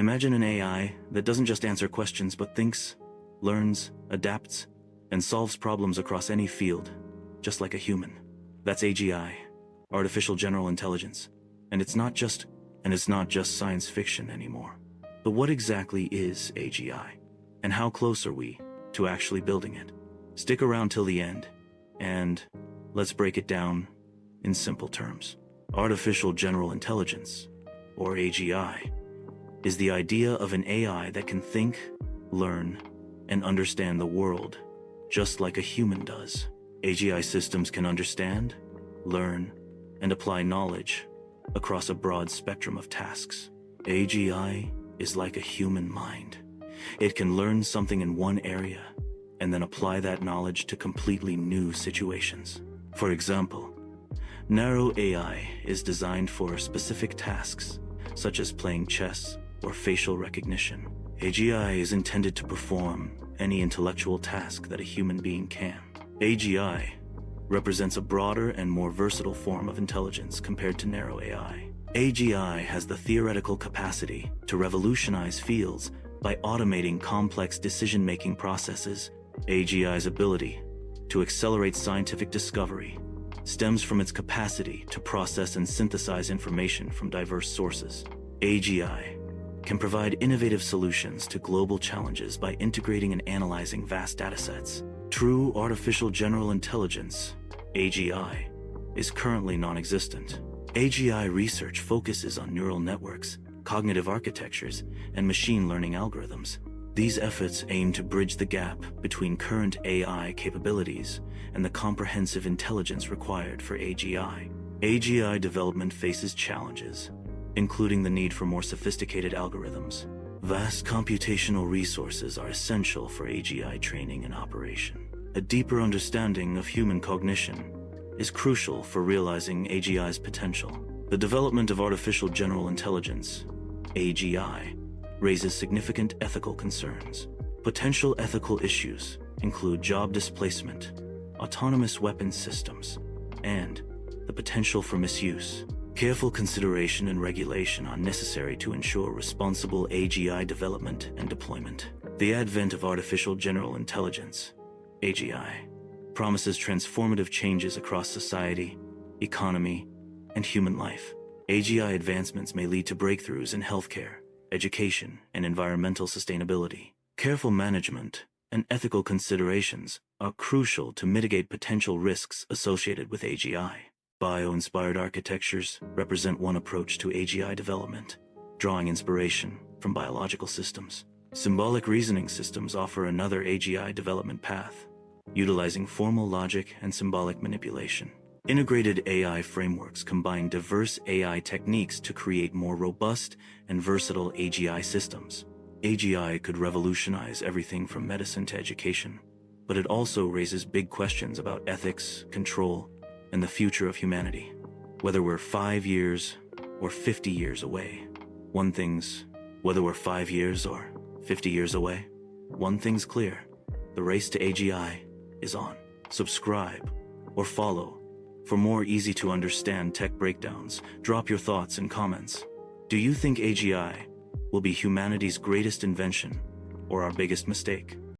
Imagine an AI that doesn't just answer questions but thinks, learns, adapts, and solves problems across any field, just like a human. That's AGI, artificial general intelligence. And it's not just science fiction anymore. But what exactly is AGI? And how close are we to actually building it? Stick around till the end, and let's break it down in simple terms. Artificial general intelligence, or AGI, is the idea of an AI that can think, learn, and understand the world, just like a human does. AGI systems can understand, learn, and apply knowledge across a broad spectrum of tasks. AGI is like a human mind. It can learn something in one area and then apply that knowledge to completely new situations. For example, narrow AI is designed for specific tasks, such as playing chess or facial recognition. AGI is intended to perform any intellectual task that a human being can. AGI represents a broader and more versatile form of intelligence compared to narrow AI. AGI has the theoretical capacity to revolutionize fields by automating complex decision-making processes. AGI's ability to accelerate scientific discovery stems from its capacity to process and synthesize information from diverse sources. AGI can provide innovative solutions to global challenges by integrating and analyzing vast datasets. True artificial general intelligence, AGI, is currently non-existent. AGI research focuses on neural networks, cognitive architectures, and machine learning algorithms. These efforts aim to bridge the gap between current AI capabilities and the comprehensive intelligence required for AGI. AGI development faces challenges, including the need for more sophisticated algorithms. Vast computational resources are essential for AGI training and operation. A deeper understanding of human cognition is crucial for realizing AGI's potential. The development of artificial general intelligence, AGI, raises significant ethical concerns. Potential ethical issues include job displacement, autonomous weapons systems, and the potential for misuse. Careful consideration and regulation are necessary to ensure responsible AGI development and deployment. The advent of artificial general intelligence, AGI, promises transformative changes across society, economy, and human life. AGI advancements may lead to breakthroughs in healthcare, education, and environmental sustainability. Careful management and ethical considerations are crucial to mitigate potential risks associated with AGI. Bio-inspired architectures represent one approach to AGI development, drawing inspiration from biological systems. Symbolic reasoning systems offer another AGI development path, utilizing formal logic and symbolic manipulation. Integrated AI frameworks combine diverse AI techniques to create more robust and versatile AGI systems. AGI could revolutionize everything from medicine to education, but it also raises big questions about ethics, control, and the future of humanity. Whether we're 5 years or 50 years away, whether we're 5 years or 50 years away, one thing's clear: the race to AGI is on. Subscribe or follow for more easy-to-understand tech breakdowns. Drop your thoughts in comments. Do you think AGI will be humanity's greatest invention or our biggest mistake?